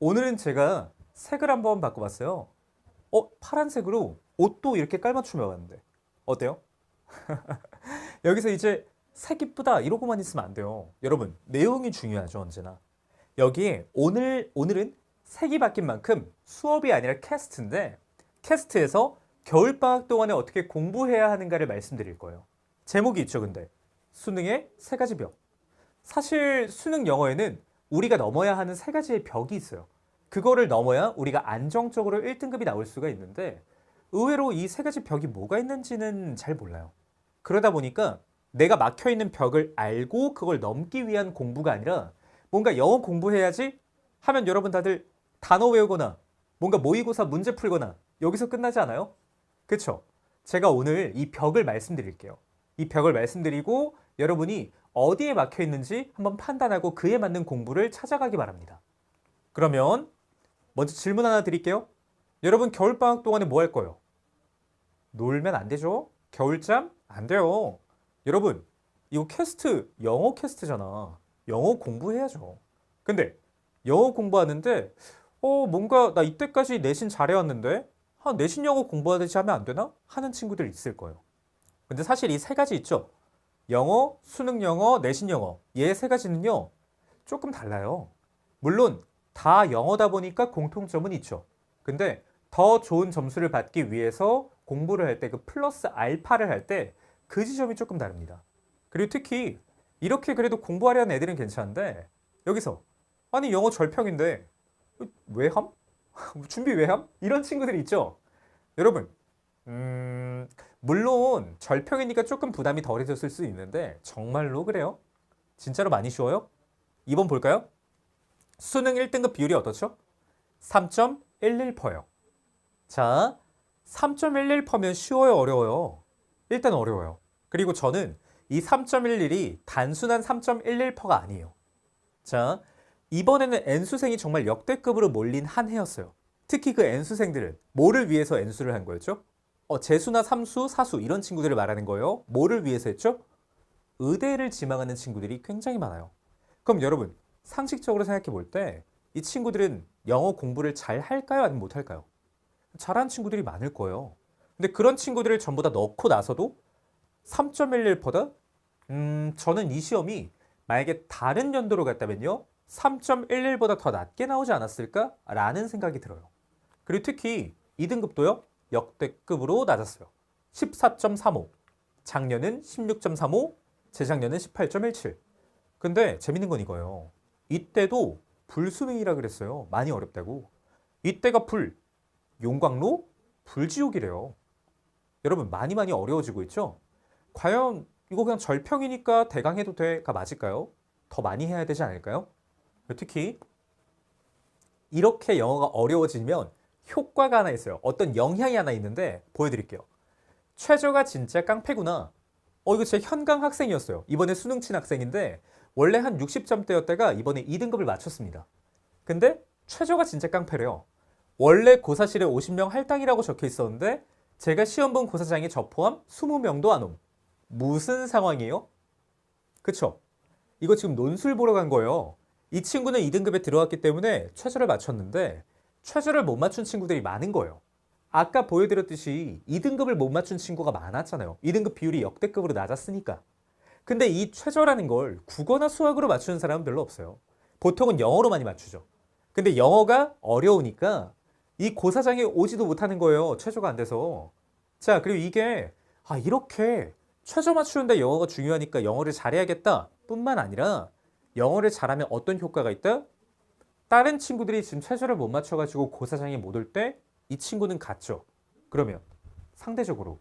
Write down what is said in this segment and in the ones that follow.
오늘은 제가 색을 한번 바꿔봤어요. 파란색으로 옷도 이렇게 깔맞춤해 봤는데 어때요? 여기서 이제 색 이쁘다 이러고만 있으면 안 돼요. 여러분, 내용이 중요하죠, 언제나. 여기에 오늘은 색이 바뀐 만큼 수업이 아니라 캐스트인데, 캐스트에서 겨울방학 동안에 어떻게 공부해야 하는가를 말씀드릴 거예요. 제목이 있죠, 근데. 수능의 세 가지 벽. 사실 수능 영어에는 우리가 넘어야 하는 세 가지의 벽이 있어요. 그거를 넘어야 우리가 안정적으로 1등급이 나올 수가 있는데, 의외로 이 세 가지 벽이 뭐가 있는지는 잘 몰라요. 그러다 보니까 내가 막혀 있는 벽을 알고 그걸 넘기 위한 공부가 아니라, 뭔가 영어 공부해야지 하면 여러분 다들 단어 외우거나 뭔가 모의고사 문제 풀거나 여기서 끝나지 않아요? 그쵸? 제가 오늘 이 벽을 말씀드릴게요. 이 벽을 말씀드리고 여러분이 어디에 막혀 있는지 한번 판단하고 그에 맞는 공부를 찾아가기 바랍니다. 그러면 먼저 질문 하나 드릴게요. 여러분, 겨울방학 동안에 뭐 할 거예요? 놀면 안 되죠? 겨울잠? 안 돼요. 여러분, 이거 캐스트 영어 캐스트잖아. 영어 공부해야죠. 근데 영어 공부하는데 뭔가 나 이때까지 내신 잘해왔는데 내신 영어 공부하듯이 하면 안 되나? 하는 친구들 있을 거예요. 근데 사실 이 세 가지 있죠? 영어, 수능 영어, 내신 영어. 얘 세 가지는요, 조금 달라요. 물론 다 영어다 보니까 공통점은 있죠. 근데 더 좋은 점수를 받기 위해서 공부를 할 때, 그 플러스 알파를 할 때 그 지점이 조금 다릅니다. 그리고 특히 이렇게 그래도 공부하려는 애들은 괜찮은데, 여기서 아니 영어 절평인데 왜 함? 준비 왜 함? 이런 친구들이 있죠. 여러분, 물론 절평이니까 조금 부담이 덜해졌을 수 있는데 정말로 그래요? 진짜로 많이 쉬워요? 2번 볼까요? 수능 1등급 비율이 어떻죠? 3.11%예요. 자, 3.11%면 쉬워요, 어려워요? 일단 어려워요. 그리고 저는 이 3.11이 단순한 3.11%가 아니에요. 자, 이번에는 N수생이 정말 역대급으로 몰린 한 해였어요. 특히 그 N수생들은 뭐를 위해서 N수를 한 거였죠? 재수나 삼수, 사수 이런 친구들을 말하는 거예요. 뭐를 위해서 했죠? 의대를 지망하는 친구들이 굉장히 많아요. 그럼 여러분, 상식적으로 생각해 볼 때 이 친구들은 영어 공부를 잘 할까요? 아니면 못 할까요? 잘하는 친구들이 많을 거예요. 근데 그런 친구들을 전부 다 넣고 나서도 3.11%다? 저는 이 시험이 만약에 다른 연도로 갔다면요, 3.11보다 더 낮게 나오지 않았을까? 라는 생각이 들어요. 그리고 특히 2등급도요, 역대급으로 낮았어요. 14.35. 작년은 16.35, 재작년은 18.17. 근데 재밌는 건 이거예요. 이때도 불수능이라 그랬어요. 많이 어렵다고. 이때가 용광로, 불지옥이래요. 여러분, 많이 어려워지고 있죠? 과연 이거 그냥 절평이니까 대강 해도 돼가 맞을까요? 더 많이 해야 되지 않을까요? 특히 이렇게 영어가 어려워지면 효과가 하나 있어요. 어떤 영향이 하나 있는데 보여드릴게요. 최저가 진짜 깡패구나. 이거 제 현강 학생이었어요. 이번에 수능 친 학생인데 원래 한 60점대였다가 이번에 2등급을 맞췄습니다. 근데 최저가 진짜 깡패래요. 원래 고사실에 50명 할당이라고 적혀 있었는데 제가 시험 본 고사장에 저 포함 20명도 안 옴. 무슨 상황이에요? 그쵸? 이거 지금 논술 보러 간 거예요. 이 친구는 2등급에 들어왔기 때문에 최저를 맞췄는데 최저를 못 맞춘 친구들이 많은 거예요. 아까 보여드렸듯이 2등급을 못 맞춘 친구가 많았잖아요. 2등급 비율이 역대급으로 낮았으니까. 근데 이 최저라는 걸 국어나 수학으로 맞추는 사람은 별로 없어요. 보통은 영어로 많이 맞추죠. 근데 영어가 어려우니까 이 고사장에 오지도 못하는 거예요. 최저가 안 돼서. 자, 그리고 이게 이렇게 최저 맞추는데 영어가 중요하니까 영어를 잘해야겠다 뿐만 아니라, 영어를 잘하면 어떤 효과가 있다? 다른 친구들이 지금 최저를 못 맞춰가지고 고사장에 못 올 때 이 친구는 갔죠. 그러면 상대적으로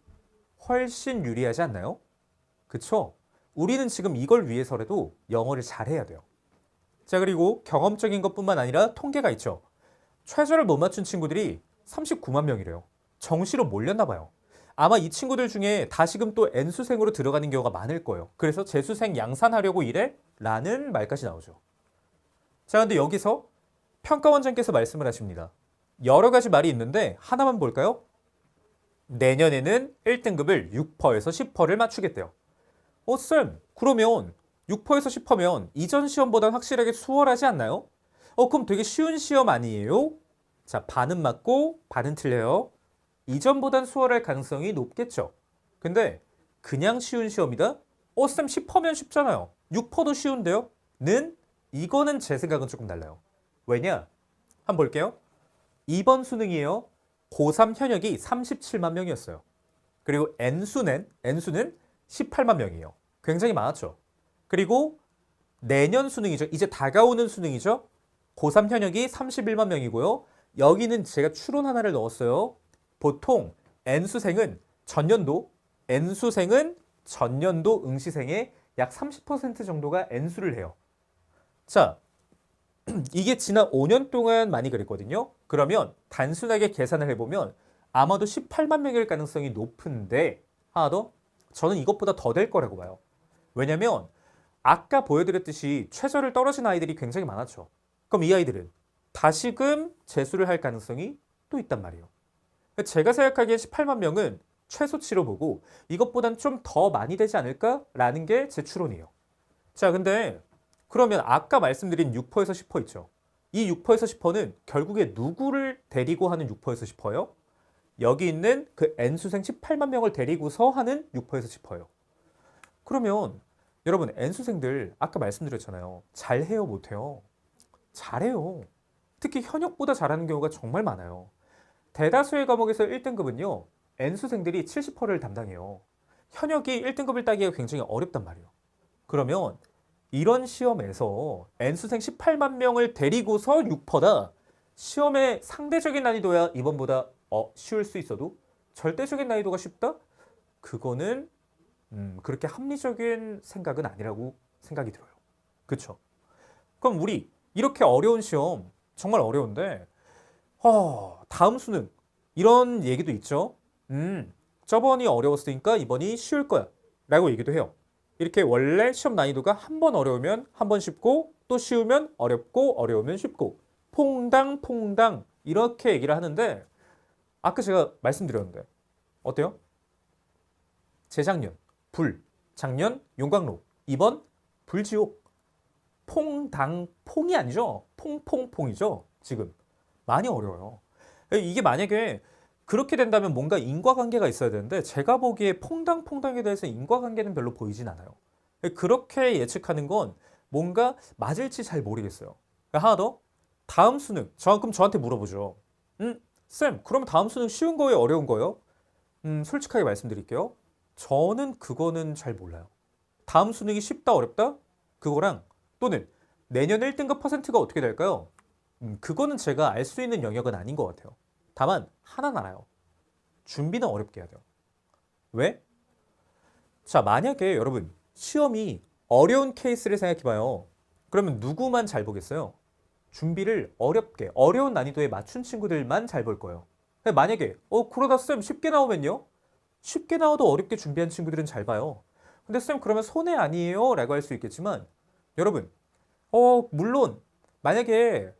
훨씬 유리하지 않나요? 그쵸? 우리는 지금 이걸 위해서라도 영어를 잘해야 돼요. 자, 그리고 경험적인 것뿐만 아니라 통계가 있죠. 최저를 못 맞춘 친구들이 39만 명이래요. 정시로 몰렸나 봐요. 아마 이 친구들 중에 다시금 또 N수생으로 들어가는 경우가 많을 거예요. 그래서 재수생 양산하려고 이래? 라는 말까지 나오죠. 자, 근데 여기서 평가원장께서 말씀을 하십니다. 여러 가지 말이 있는데 하나만 볼까요? 내년에는 1등급을 6%에서 10%를 맞추겠대요. 쌤, 그러면 6%에서 10%면 이전 시험보다 확실하게 수월하지 않나요? 그럼 되게 쉬운 시험 아니에요? 자, 반은 맞고 반은 틀려요. 이전보단 수월할 가능성이 높겠죠. 근데 그냥 쉬운 시험이다? 쌤 10%면 쉽잖아요. 6%도 쉬운데요? 는 이거는 제 생각은 조금 달라요. 왜냐? 한번 볼게요. 이번 수능이에요. 고3 현역이 37만 명이었어요. 그리고 N수는 18만 명이에요. 굉장히 많았죠. 그리고 내년 수능이죠. 이제 다가오는 수능이죠. 고3 현역이 31만 명이고요. 여기는 제가 추론 하나를 넣었어요. 보통 N수생은 전년도 응시생의 약 30% 정도가 N수를 해요. 자, 이게 지난 5년 동안 많이 그랬거든요. 그러면 단순하게 계산을 해보면 아마도 18만 명일 가능성이 높은데 하나 더, 저는 이것보다 더 될 거라고 봐요. 왜냐면 아까 보여드렸듯이 최저를 떨어진 아이들이 굉장히 많았죠. 그럼 이 아이들은 다시금 재수를 할 가능성이 또 있단 말이에요. 제가 생각하기엔 18만 명은 최소치로 보고 이것보단 좀 더 많이 되지 않을까라는 게 제 추론이에요. 자, 근데 그러면 아까 말씀드린 6%에서 10% 있죠. 이 6%에서 10%는 결국에 누구를 데리고 하는 6%에서 10%예요? 여기 있는 그 N수생 18만 명을 데리고서 하는 6%에서 10%예요. 그러면 여러분 N수생들 아까 말씀드렸잖아요. 잘해요, 못해요? 잘해요. 특히 현역보다 잘하는 경우가 정말 많아요. 대다수의 과목에서 1등급은요. N수생들이 70%를 담당해요. 현역이 1등급을 따기가 굉장히 어렵단 말이에요. 그러면 이런 시험에서 N수생 18만 명을 데리고서 6%다. 시험의 상대적인 난이도야 이번보다 쉬울 수 있어도 절대적인 난이도가 쉽다? 그거는 그렇게 합리적인 생각은 아니라고 생각이 들어요. 그쵸? 그럼 우리 이렇게 어려운 시험 정말 어려운데 다음 수능 이런 얘기도 있죠. 저번이 어려웠으니까 이번이 쉬울 거야 라고 얘기도 해요. 이렇게 원래 시험 난이도가 한 번 어려우면 한 번 쉽고 또 쉬우면 어렵고 어려우면 쉽고 퐁당퐁당 이렇게 얘기를 하는데 아까 제가 말씀드렸는데 어때요? 재작년 불, 작년 용광로, 이번 불지옥. 퐁당퐁이 아니죠. 퐁퐁퐁이죠. 지금 많이 어려워요. 이게 만약에 그렇게 된다면 뭔가 인과관계가 있어야 되는데 제가 보기에 퐁당퐁당에 대해서 인과관계는 별로 보이진 않아요. 그렇게 예측하는 건 뭔가 맞을지 잘 모르겠어요. 하나 더, 다음 수능 그럼 저한테 물어보죠. 쌤, 그럼 다음 수능 쉬운 거예요, 어려운 거예요? 솔직하게 말씀드릴게요. 저는 그거는 잘 몰라요. 다음 수능이 쉽다, 어렵다? 그거랑 또는 내년 1등급 퍼센트가 어떻게 될까요? 그거는 제가 알 수 있는 영역은 아닌 것 같아요. 다만 하나는 알아요. 준비는 어렵게 해야 돼요. 왜? 자, 만약에 여러분 시험이 어려운 케이스를 생각해봐요. 그러면 누구만 잘 보겠어요? 준비를 어렵게, 어려운 난이도에 맞춘 친구들만 잘 볼 거예요. 만약에 그러다 쌤 쉽게 나오면요? 쉽게 나와도 어렵게 준비한 친구들은 잘 봐요. 근데 쌤 그러면 손해 아니에요? 라고 할 수 있겠지만 여러분 물론 만약에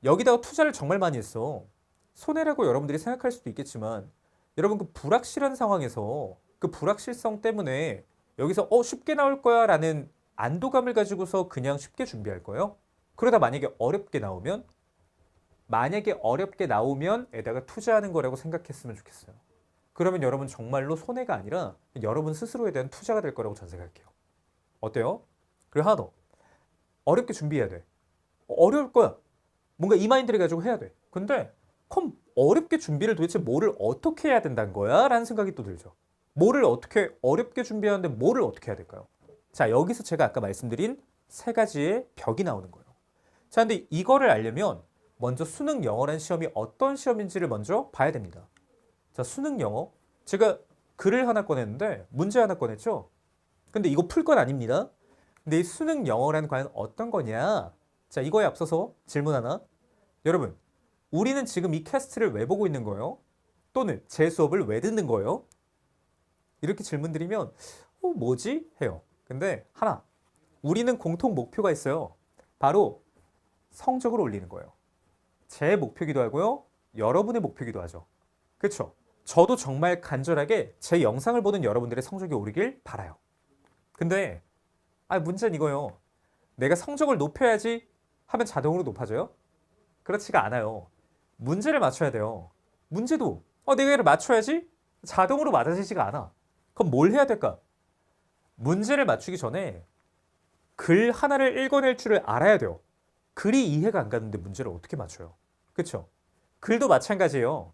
여기다가 투자를 정말 많이 했어. 손해라고 여러분들이 생각할 수도 있겠지만 여러분 그 불확실한 상황에서 그 불확실성 때문에 여기서 쉽게 나올 거야 라는 안도감을 가지고서 그냥 쉽게 준비할 거예요. 그러다 만약에 어렵게 나오면 에다가 투자하는 거라고 생각했으면 좋겠어요. 그러면 여러분 정말로 손해가 아니라 여러분 스스로에 대한 투자가 될 거라고 저는 생각해요. 어때요? 그리고 하나 더. 어렵게 준비해야 돼. 어려울 거야. 뭔가 이 마인드를 가지고 해야 돼. 근데 그럼 어렵게 준비를 도대체 뭐를 어떻게 해야 된다는 거야? 라는 생각이 또 들죠. 뭐를 어떻게 어렵게 준비하는데 뭐를 어떻게 해야 될까요? 자, 여기서 제가 아까 말씀드린 세 가지의 벽이 나오는 거예요. 자, 근데 이거를 알려면 먼저 수능 영어라는 시험이 어떤 시험인지를 먼저 봐야 됩니다. 자, 수능 영어. 제가 글을 하나 꺼냈는데 문제 하나 꺼냈죠? 근데 이거 풀 건 아닙니다. 근데 이 수능 영어라는 과연 어떤 거냐? 자, 이거에 앞서서 질문 하나. 여러분, 우리는 지금 이 캐스트를 왜 보고 있는 거예요? 또는 제 수업을 왜 듣는 거예요? 이렇게 질문 드리면 뭐지? 해요. 근데 하나, 우리는 공통 목표가 있어요. 바로 성적을 올리는 거예요. 제 목표기도 하고요. 여러분의 목표기도 하죠. 그렇죠? 저도 정말 간절하게 제 영상을 보는 여러분들의 성적이 오르길 바라요. 근데 문제는 이거예요. 내가 성적을 높여야지 하면 자동으로 높아져요? 그렇지가 않아요. 문제를 맞춰야 돼요. 문제도 내가 얘를 맞춰야지 자동으로 맞아지지가 않아. 그럼 뭘 해야 될까? 문제를 맞추기 전에 글 하나를 읽어낼 줄을 알아야 돼요. 글이 이해가 안 가는데 문제를 어떻게 맞춰요? 그렇죠? 글도 마찬가지예요.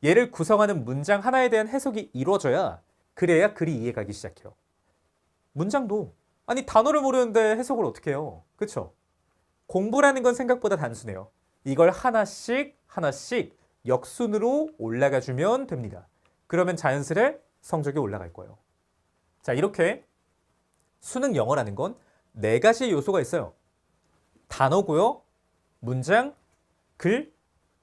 얘를 구성하는 문장 하나에 대한 해석이 이루어져야 그래야 글이 이해가기 시작해요. 문장도 아니 단어를 모르는데 해석을 어떻게 해요? 그렇죠? 공부라는 건 생각보다 단순해요. 이걸 하나씩 하나씩 역순으로 올라가 주면 됩니다. 그러면 자연스레 성적이 올라갈 거예요. 자, 이렇게 수능 영어라는 건 4가지의 요소가 있어요. 단어고요, 문장, 글,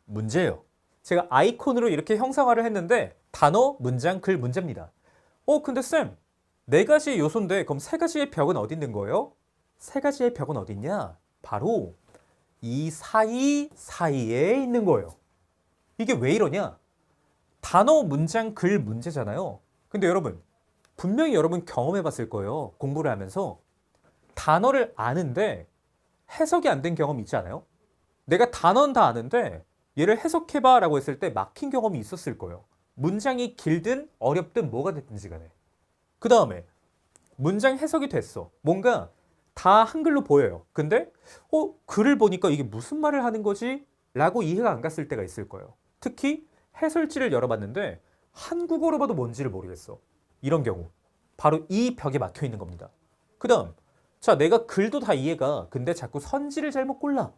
문제예요. 제가 아이콘으로 이렇게 형상화를 했는데 단어, 문장, 글, 문제입니다. 근데 쌤, 4가지의 요소인데 그럼 3가지의 벽은 어디 있는 거예요? 3가지의 벽은 어디 있냐? 바로 이 사이에 있는 거예요. 이게 왜 이러냐? 단어, 문장, 글, 문제잖아요. 근데 여러분, 분명히 여러분 경험해 봤을 거예요. 공부를 하면서 단어를 아는데 해석이 안 된 경험 있지 않아요? 내가 단어는 다 아는데 얘를 해석해봐 라고 했을 때 막힌 경험이 있었을 거예요. 문장이 길든 어렵든 뭐가 됐든지 간에. 그 다음에 문장 해석이 됐어. 뭔가 다 한글로 보여요. 근데 글을 보니까 이게 무슨 말을 하는 거지? 라고 이해가 안 갔을 때가 있을 거예요. 특히 해설지를 열어봤는데 한국어로 봐도 뭔지를 모르겠어. 이런 경우 바로 이 벽에 막혀 있는 겁니다. 그 다음 자, 내가 글도 다 이해가 근데 자꾸 선지를 잘못 골라.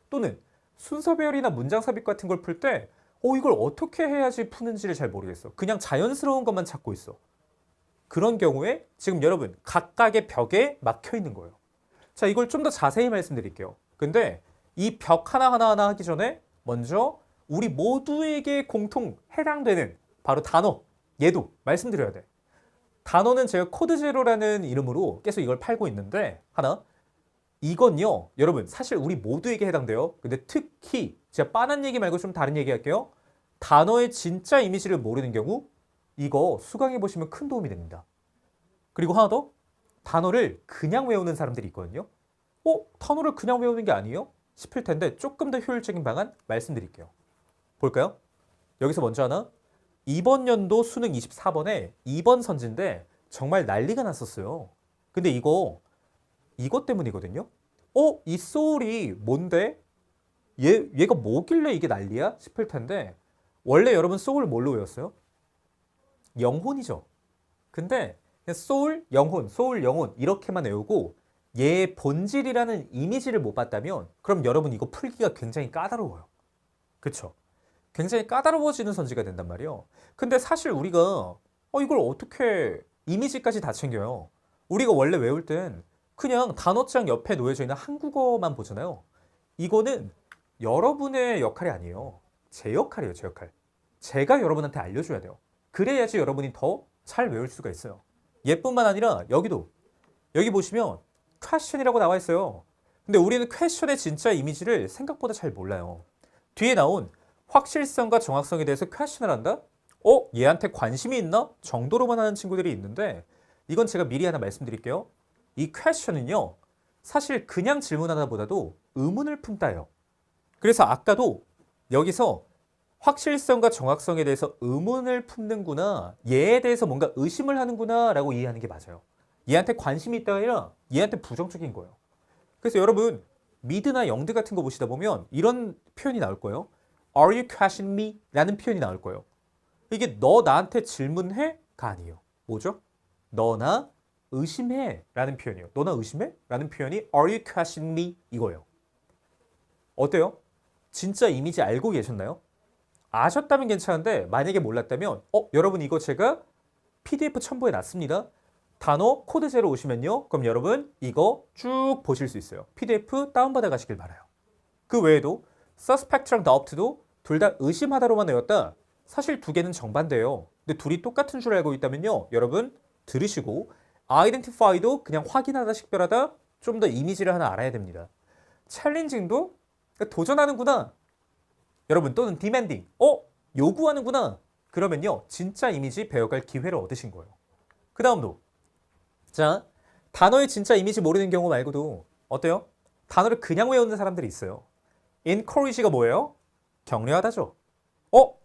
또는 순서 배열이나 문장 삽입 같은 걸 풀 때 이걸 어떻게 해야지 푸는지를 잘 모르겠어. 그냥 자연스러운 것만 찾고 있어. 그런 경우에 지금 여러분 각각의 벽에 막혀 있는 거예요. 자, 이걸 좀 더 자세히 말씀드릴게요. 근데 이 벽 하나하나 하기 전에 먼저 우리 모두에게 공통 해당되는 바로 단어, 얘도 말씀드려야 돼. 단어는 제가 코드 제로라는 이름으로 계속 이걸 팔고 있는데 하나, 이건요 여러분 사실 우리 모두에게 해당돼요. 근데 특히 제가 빤한 얘기 말고 좀 다른 얘기 할게요. 단어의 진짜 이미지를 모르는 경우 이거 수강해 보시면 큰 도움이 됩니다. 그리고 하나 더, 단어를 그냥 외우는 사람들이 있거든요. 단어를 그냥 외우는 게 아니에요? 싶을 텐데 조금 더 효율적인 방안 말씀드릴게요. 볼까요? 여기서 먼저 하나, 이번 연도 수능 24번에 2번 선지인데 정말 난리가 났었어요. 근데 이것 때문이거든요. 이 소울이 뭔데? 얘가 뭐길래 이게 난리야? 싶을 텐데 원래 여러분 소울 뭘로 외웠어요? 영혼이죠. 근데 소울, 영혼 이렇게만 외우고 얘의 본질이라는 이미지를 못 봤다면 그럼 여러분 이거 풀기가 굉장히 까다로워요. 그쵸? 굉장히 까다로워지는 선지가 된단 말이에요. 근데 사실 우리가 이걸 어떻게 이미지까지 다 챙겨요? 우리가 원래 외울 땐 그냥 단어장 옆에 놓여져 있는 한국어만 보잖아요. 이거는 여러분의 역할이 아니에요. 제 역할이에요, 제 역할. 제가 여러분한테 알려줘야 돼요. 그래야지 여러분이 더 잘 외울 수가 있어요. 얘뿐만 아니라 여기 보시면 퀘스천이라고 나와 있어요. 근데 우리는 퀘스천의 진짜 이미지를 생각보다 잘 몰라요. 뒤에 나온 확실성과 정확성에 대해서 퀘스천을 한다? 얘한테 관심이 있나? 정도로만 하는 친구들이 있는데 이건 제가 미리 하나 말씀드릴게요. 이 퀘스천은요 사실 그냥 질문하다 보다도 의문을 품다예요. 그래서 아까도 여기서 확실성과 정확성에 대해서 의문을 품는구나, 얘에 대해서 뭔가 의심을 하는구나 라고 이해하는 게 맞아요. 얘한테 관심이 있다가 아니라 얘한테 부정적인 거예요. 그래서 여러분 미드나 영드 같은 거 보시다 보면 이런 표현이 나올 거예요. Are you questioning me? 라는 표현이 나올 거예요. 이게 너 나한테 질문해? 가 아니에요. 뭐죠? 너 나 의심해 라는 표현이에요. 너 나 의심해? 라는 표현이 Are you questioning me? 이거예요. 어때요? 진짜 이미지 알고 계셨나요? 아셨다면 괜찮은데 만약에 몰랐다면 여러분 이거 제가 PDF 첨부해 놨습니다. 단어 코드 제로 오시면요. 그럼 여러분 이거 쭉 보실 수 있어요. PDF 다운받아 가시길 바라요. 그 외에도 suspect랑 doubt도 둘 다 의심하다로만 외웠다. 사실 두 개는 정반대예요. 근데 둘이 똑같은 줄 알고 있다면요. 여러분 들으시고 identify도 그냥 확인하다 식별하다 좀 더 이미지를 하나 알아야 됩니다. challenging도 도전하는구나. 여러분 또는 demanding, 요구하는구나. 그러면요 진짜 이미지 배워갈 기회를 얻으신 거예요. 그 다음도 자 단어의 진짜 이미지 모르는 경우 말고도 어때요? 단어를 그냥 외우는 사람들이 있어요. encourage가 뭐예요? 격려하다죠.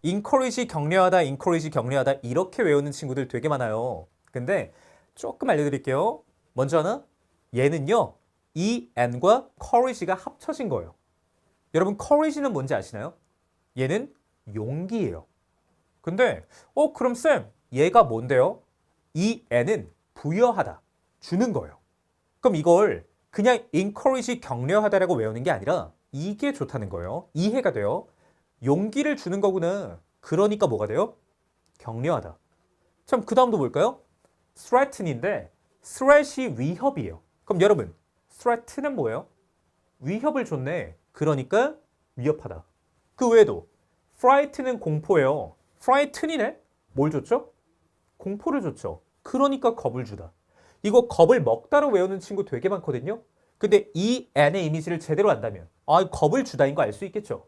encourage 격려하다, encourage 격려하다 이렇게 외우는 친구들 되게 많아요. 근데 조금 알려드릴게요. 먼저 하나, 얘는요. 이 and과 courage가 합쳐진 거예요. 여러분 courage는 뭔지 아시나요? 얘는 용기예요. 근데 그럼 쌤 얘가 뭔데요? 이 and는 부여하다, 주는 거예요. 그럼 이걸 그냥 encourage 격려하다라고 외우는 게 아니라 이게 좋다는 거예요. 이해가 돼요. 용기를 주는 거구나. 그러니까 뭐가 돼요? 격려하다. 참 그 다음도 뭘까요? threaten인데 threat이 위협이에요. 그럼 여러분 threat는 뭐예요? 위협을 줬네. 그러니까 위협하다. 그 외에도 fright는 공포예요. frighten이네? 뭘 줬죠? 공포를 줬죠. 그러니까 겁을 주다. 이거 겁을 먹다로 외우는 친구 되게 많거든요. 근데 이 N의 이미지를 제대로 안다면 겁을 주다인 거 알 수 있겠죠.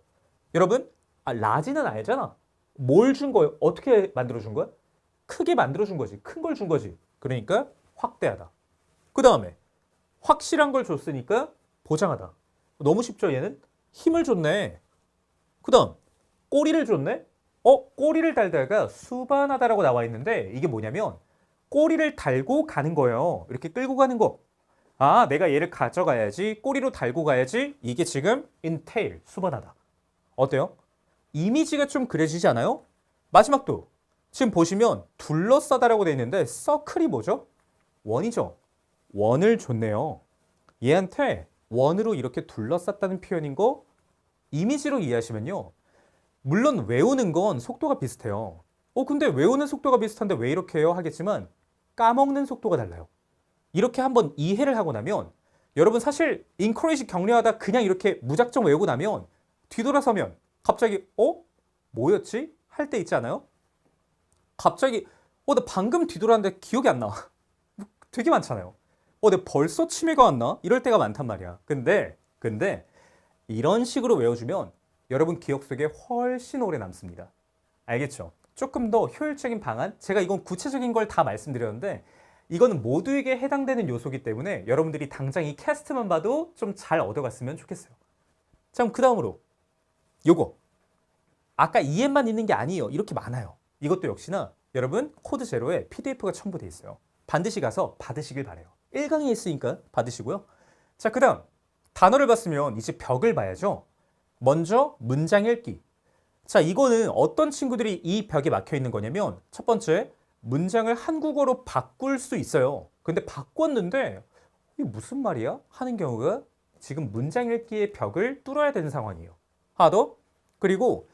여러분 라지는 알잖아. 뭘 준 거예요? 어떻게 만들어준 거야? 크게 만들어준 거지. 큰 걸 준 거지. 그러니까 확대하다. 그 다음에 확실한 걸 줬으니까 보장하다. 너무 쉽죠 얘는? 힘을 줬네. 그 다음 꼬리를 줬네. 꼬리를 달다가 수반하다라고 나와 있는데 이게 뭐냐면 꼬리를 달고 가는 거예요. 이렇게 끌고 가는 거. 내가 얘를 가져가야지. 꼬리로 달고 가야지. 이게 지금 entail, 수반하다. 어때요? 이미지가 좀 그려지지 않아요? 마지막도 지금 보시면 둘러싸다라고 돼 있는데 서클이 뭐죠? 원이죠. 원을 줬네요. 얘한테 원으로 이렇게 둘러쌌다는 표현인 거 이미지로 이해하시면요. 물론 외우는 건 속도가 비슷해요. 근데 외우는 속도가 비슷한데 왜 이렇게 해요? 하겠지만 까먹는 속도가 달라요. 이렇게 한번 이해를 하고 나면 여러분 사실 encourage 격려하다 그냥 이렇게 무작정 외우고 나면 뒤돌아서면 갑자기 뭐였지? 할 때 있지 않아요? 갑자기 나 방금 뒤돌았는데 기억이 안 나. 되게 많잖아요. 내가 벌써 치매가 왔나? 이럴 때가 많단 말이야. 근데 이런 식으로 외워주면 여러분 기억 속에 훨씬 오래 남습니다. 알겠죠? 조금 더 효율적인 방안? 제가 이건 구체적인 걸 다 말씀드렸는데 이거는 모두에게 해당되는 요소이기 때문에 여러분들이 당장 이 캐스트만 봐도 좀 잘 얻어갔으면 좋겠어요. 자, 그럼 그 다음으로 요거 아까 EM만 있는 게 아니에요. 이렇게 많아요. 이것도 역시나 여러분 코드 제로에 PDF가 첨부돼 있어요. 반드시 가서 받으시길 바래요. 1강에 있으니까 받으시고요. 자, 그 다음 단어를 봤으면 이제 벽을 봐야죠. 먼저 문장 읽기. 자, 이거는 어떤 친구들이 이 벽에 막혀 있는 거냐면 첫 번째 문장을 한국어로 바꿀 수 있어요. 근데 바꿨는데 이게 무슨 말이야? 하는 경우가 지금 문장 읽기의 벽을 뚫어야 되는 상황이에요. 하나 더. 그리고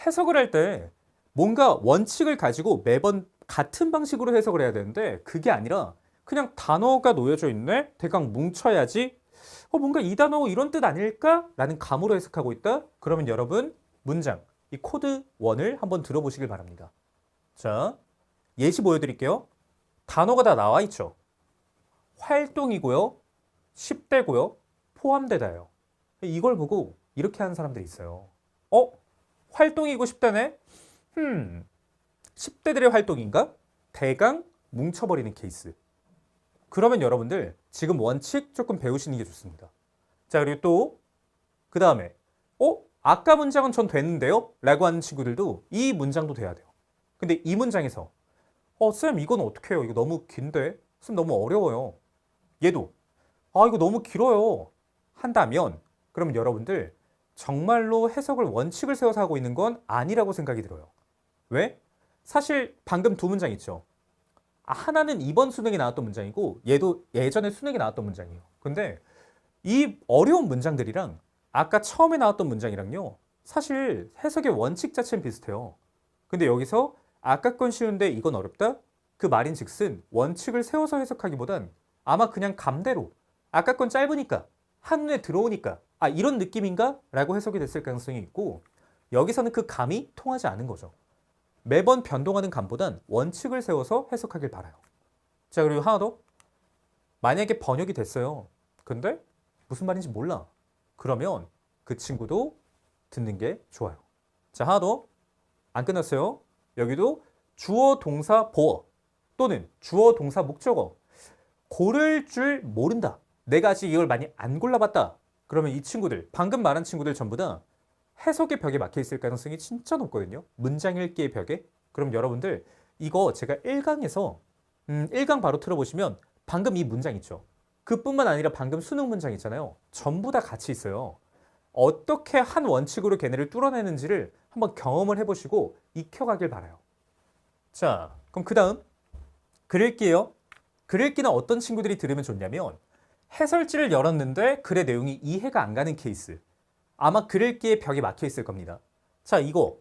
해석을 할 때 뭔가 원칙을 가지고 매번 같은 방식으로 해석을 해야 되는데 그게 아니라 그냥 단어가 놓여져 있네? 대강 뭉쳐야지. 뭔가 이 단어 이런 뜻 아닐까? 라는 감으로 해석하고 있다? 그러면 여러분 문장, 이 코드 1을 한번 들어보시길 바랍니다. 자, 예시 보여드릴게요. 단어가 다 나와 있죠. 활동이고요. 10대고요. 포함되다요. 이걸 보고 이렇게 하는 사람들이 있어요. 활동이고 10대네? 10대들의 활동인가? 대강 뭉쳐버리는 케이스. 그러면 여러분들 지금 원칙 조금 배우시는 게 좋습니다. 자, 그리고 또 그 다음에 아까 문장은 전 됐는데요? 라고 하는 친구들도 이 문장도 돼야 돼요. 근데 이 문장에서 쌤 이건 어떻게 해요? 이거 너무 긴데? 쌤 너무 어려워요. 얘도 이거 너무 길어요. 한다면 그럼 여러분들 정말로 해석을 원칙을 세워서 하고 있는 건 아니라고 생각이 들어요. 왜? 사실 방금 두 문장 있죠. 하나는 이번 수능에 나왔던 문장이고 얘도 예전에 수능에 나왔던 문장이에요. 근데 이 어려운 문장들이랑 아까 처음에 나왔던 문장이랑요. 사실 해석의 원칙 자체는 비슷해요. 근데 여기서 아까 건 쉬운데 이건 어렵다? 그 말인즉슨 원칙을 세워서 해석하기보단 아마 그냥 감대로 아까 건 짧으니까 한눈에 들어오니까 이런 느낌인가? 라고 해석이 됐을 가능성이 있고 여기서는 그 감이 통하지 않은 거죠. 매번 변동하는 감보단 원칙을 세워서 해석하길 바라요. 자, 그리고 하나 더. 만약에 번역이 됐어요. 근데 무슨 말인지 몰라. 그러면 그 친구도 듣는 게 좋아요. 자, 하나 더. 안 끝났어요. 여기도 주어, 동사, 보어 또는 주어, 동사, 목적어 고를 줄 모른다. 내가 아직 이걸 많이 안 골라봤다. 그러면 이 친구들, 방금 말한 친구들 전부 다 해석의 벽에 막혀 있을 가능성이 진짜 높거든요. 문장 읽기의 벽에. 그럼 여러분들 이거 제가 1강에서 1강 바로 틀어보시면 방금 이 문장 있죠. 그뿐만 아니라 방금 수능 문장 있잖아요. 전부 다 같이 있어요. 어떻게 한 원칙으로 걔네를 뚫어내는지를 한번 경험을 해보시고 익혀가길 바라요. 자, 그럼 그 다음 글 읽기예요. 글 읽기는 어떤 친구들이 들으면 좋냐면 해설지를 열었는데 글의 내용이 이해가 안 가는 케이스. 아마 글 읽기의 벽에 막혀 있을 겁니다. 자, 이거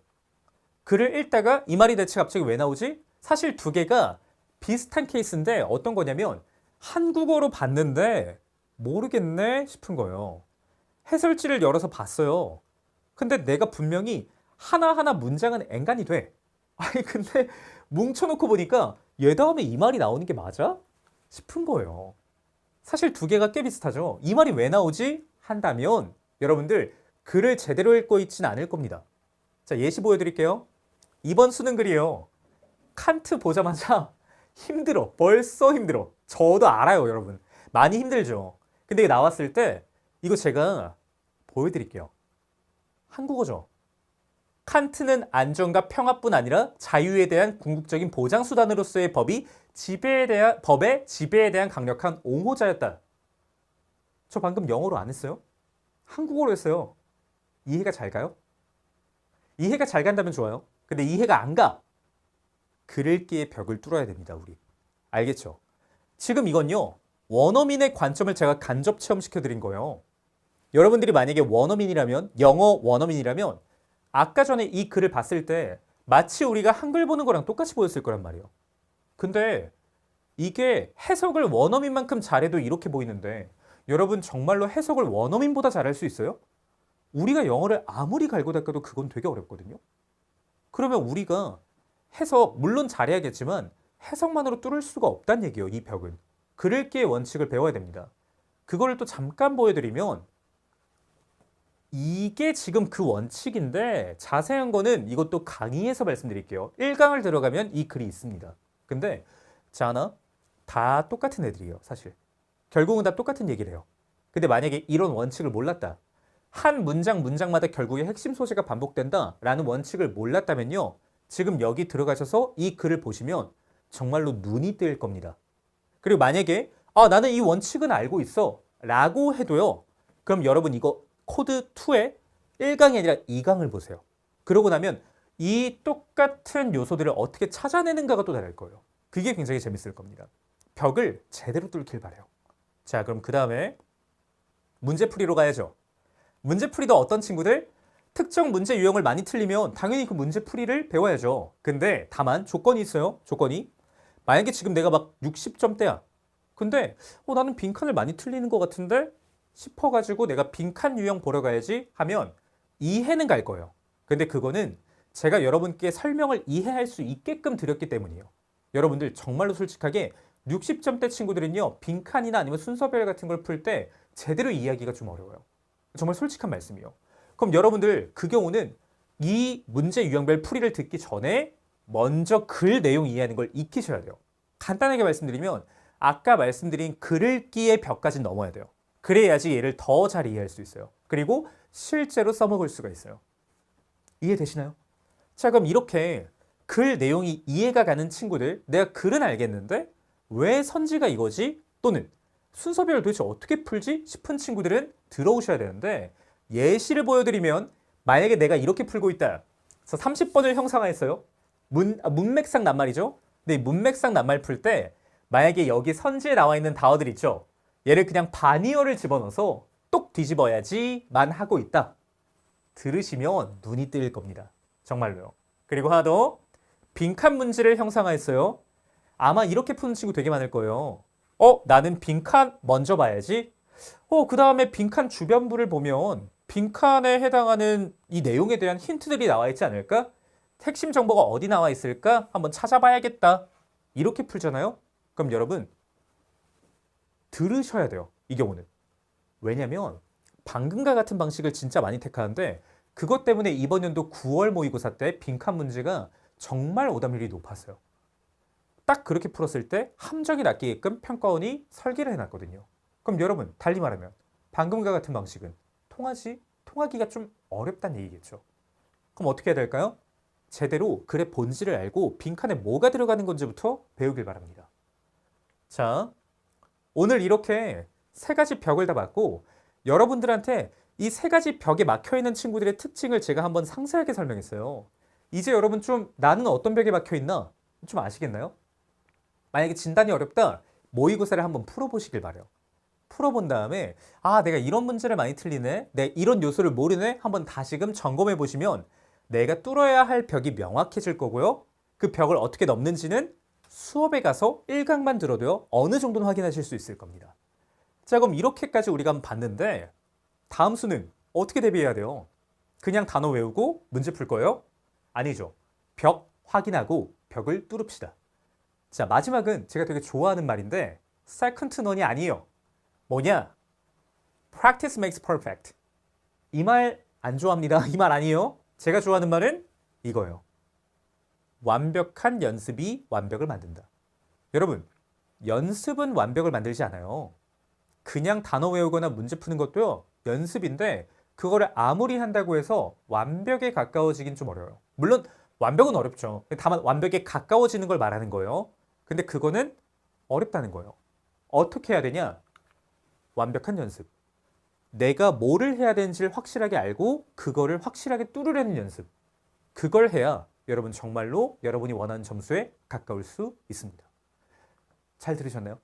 글을 읽다가 이 말이 대체 갑자기 왜 나오지? 사실 두 개가 비슷한 케이스인데 어떤 거냐면 한국어로 봤는데 모르겠네 싶은 거예요. 해설지를 열어서 봤어요. 근데 내가 분명히 하나하나 문장은 앵간히 돼. 아니 근데 뭉쳐놓고 보니까 얘 다음에 이 말이 나오는 게 맞아? 싶은 거예요. 사실 두 개가 꽤 비슷하죠. 이 말이 왜 나오지? 한다면 여러분들 글을 제대로 읽고 있지는 않을 겁니다. 자, 예시 보여드릴게요. 이번 수능 글이에요. 칸트 보자마자 힘들어. 벌써 힘들어. 저도 알아요, 여러분. 많이 힘들죠. 근데 이게 나왔을 때 이거 제가 보여드릴게요. 한국어죠. 칸트는 안전과 평화뿐 아니라 자유에 대한 궁극적인 보장수단으로서의 법의 지배에 대한 강력한 옹호자였다. 저 방금 영어로 안 했어요? 한국어로 했어요. 이해가 잘 가요? 이해가 잘 간다면 좋아요. 근데 이해가 안 가. 글 읽기의 벽을 뚫어야 됩니다, 우리. 알겠죠? 지금 이건요. 원어민의 관점을 제가 간접 체험시켜 드린 거예요. 여러분들이 만약에 원어민이라면, 영어 원어민이라면 아까 전에 이 글을 봤을 때 마치 우리가 한글 보는 거랑 똑같이 보였을 거란 말이에요. 근데 이게 해석을 원어민만큼 잘해도 이렇게 보이는데 여러분 정말로 해석을 원어민보다 잘할 수 있어요? 우리가 영어를 아무리 갈고 닦아도 그건 되게 어렵거든요. 그러면 우리가 해석 물론 잘해야겠지만 해석만으로 뚫을 수가 없다는 얘기예요. 이 벽은. 글 읽기의 원칙을 배워야 됩니다. 그거를 또 잠깐 보여드리면 이게 지금 그 원칙인데 자세한 거는 이것도 강의에서 말씀드릴게요. 1강을 들어가면 이 글이 있습니다. 근데 자 하나 다 똑같은 애들이에요. 사실. 결국은 다 똑같은 얘기를 해요. 근데 만약에 이런 원칙을 몰랐다. 한 문장마다 결국에 핵심 소재가 반복된다라는 원칙을 몰랐다면요. 지금 여기 들어가셔서 이 글을 보시면 정말로 눈이 뜨일 겁니다. 그리고 만약에 나는 이 원칙은 알고 있어 라고 해도요. 그럼 여러분 이거 코드 2의 1강이 아니라 2강을 보세요. 그러고 나면 이 똑같은 요소들을 어떻게 찾아내는가가 또 다를 거예요. 그게 굉장히 재밌을 겁니다. 벽을 제대로 뚫길 바래요. 자, 그럼 그 다음에 문제풀이로 가야죠. 문제풀이도 어떤 친구들? 특정 문제 유형을 많이 틀리면 당연히 그 문제풀이를 배워야죠. 근데 다만 조건이 있어요. 조건이. 만약에 지금 내가 막 60점대야. 근데 나는 빈칸을 많이 틀리는 것 같은데 싶어가지고 내가 빈칸 유형 보러 가야지 하면 이해는 갈 거예요. 근데 그거는 제가 여러분께 설명을 이해할 수 있게끔 드렸기 때문이에요. 여러분들 정말로 솔직하게 60점대 친구들은요. 빈칸이나 아니면 순서별 같은 걸 풀 때 제대로 이해하기가 좀 어려워요. 정말 솔직한 말씀이에요. 그럼 여러분들 그 경우는 이 문제 유형별 풀이를 듣기 전에 먼저 글 내용 이해하는 걸 익히셔야 돼요. 간단하게 말씀드리면 아까 말씀드린 글 읽기의 벽까지 넘어야 돼요. 그래야지 얘를 더 잘 이해할 수 있어요. 그리고 실제로 써먹을 수가 있어요. 이해되시나요? 자, 그럼 이렇게 글 내용이 이해가 가는 친구들, 내가 글은 알겠는데 왜 선지가 이거지? 또는 순서별을 도대체 어떻게 풀지? 싶은 친구들은 들어오셔야 되는데 예시를 보여드리면 만약에 내가 이렇게 풀고 있다. 그래서 30번을 형상화했어요. 문맥상 낱말이죠. 근데 이 문맥상 낱말 풀 때 만약에 여기 선지에 나와 있는 다어들 있죠. 얘를 그냥 반이어를 집어넣어서 똑 뒤집어야지만 하고 있다. 들으시면 눈이 뜨일 겁니다. 정말로요. 그리고 하나 더 빈칸 문제를 형상화했어요. 아마 이렇게 푸는 친구 되게 많을 거예요. 나는 빈칸 먼저 봐야지. 그 다음에 빈칸 주변부를 보면 빈칸에 해당하는 이 내용에 대한 힌트들이 나와 있지 않을까? 핵심 정보가 어디 나와 있을까? 한번 찾아봐야겠다. 이렇게 풀잖아요. 그럼 여러분 들으셔야 돼요. 이 경우는. 왜냐면 방금과 같은 방식을 진짜 많이 택하는데 그것 때문에 이번 연도 9월 모의고사 때 빈칸 문제가 정말 오답률이 높았어요. 딱 그렇게 풀었을 때 함정이 낚이게끔 평가원이 설계를 해놨거든요. 그럼 여러분 달리 말하면 방금과 같은 방식은 통하기가 좀 어렵다는 얘기겠죠. 그럼 어떻게 해야 될까요? 제대로 글의 본질을 알고 빈칸에 뭐가 들어가는 건지부터 배우길 바랍니다. 자, 오늘 이렇게 세 가지 벽을 다 봤고 여러분들한테 이 세 가지 벽에 막혀있는 친구들의 특징을 제가 한번 상세하게 설명했어요. 이제 여러분 좀 나는 어떤 벽에 막혀있나 좀 아시겠나요? 만약에 진단이 어렵다, 모의고사를 한번 풀어보시길 바래요. 풀어본 다음에 아 내가 이런 문제를 많이 틀리네, 내가 이런 요소를 모르네, 한번 다시금 점검해 보시면 내가 뚫어야 할 벽이 명확해질 거고요. 그 벽을 어떻게 넘는지는 수업에 가서 1강만 들어도요 어느 정도는 확인하실 수 있을 겁니다. 자, 그럼 이렇게까지 우리가 한번 봤는데 다음 수능 어떻게 대비해야 돼요? 그냥 단어 외우고 문제 풀 거예요? 아니죠. 벽 확인하고 벽을 뚫읍시다. 자, 마지막은 제가 되게 좋아하는 말인데 second none이 아니에요. 뭐냐? Practice makes perfect. 이 말 안 좋아합니다. 이 말 아니에요. 제가 좋아하는 말은 이거예요. 완벽한 연습이 완벽을 만든다. 여러분, 연습은 완벽을 만들지 않아요. 그냥 단어 외우거나 문제 푸는 것도요, 연습인데 그거를 아무리 한다고 해서 완벽에 가까워지긴 좀 어려워요. 물론 완벽은 어렵죠. 다만 완벽에 가까워지는 걸 말하는 거예요. 근데 그거는 어렵다는 거예요. 어떻게 해야 되냐? 완벽한 연습. 내가 뭐를 해야 되는지를 확실하게 알고 그거를 확실하게 뚫으려는 연습. 그걸 해야 여러분 정말로 여러분이 원하는 점수에 가까울 수 있습니다. 잘 들으셨나요?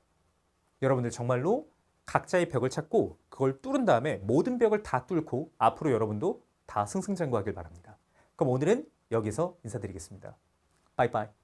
여러분들 정말로 각자의 벽을 찾고 그걸 뚫은 다음에 모든 벽을 다 뚫고 앞으로 여러분도 다 승승장구하길 바랍니다. 그럼 오늘은 여기서 인사드리겠습니다. 빠이빠이.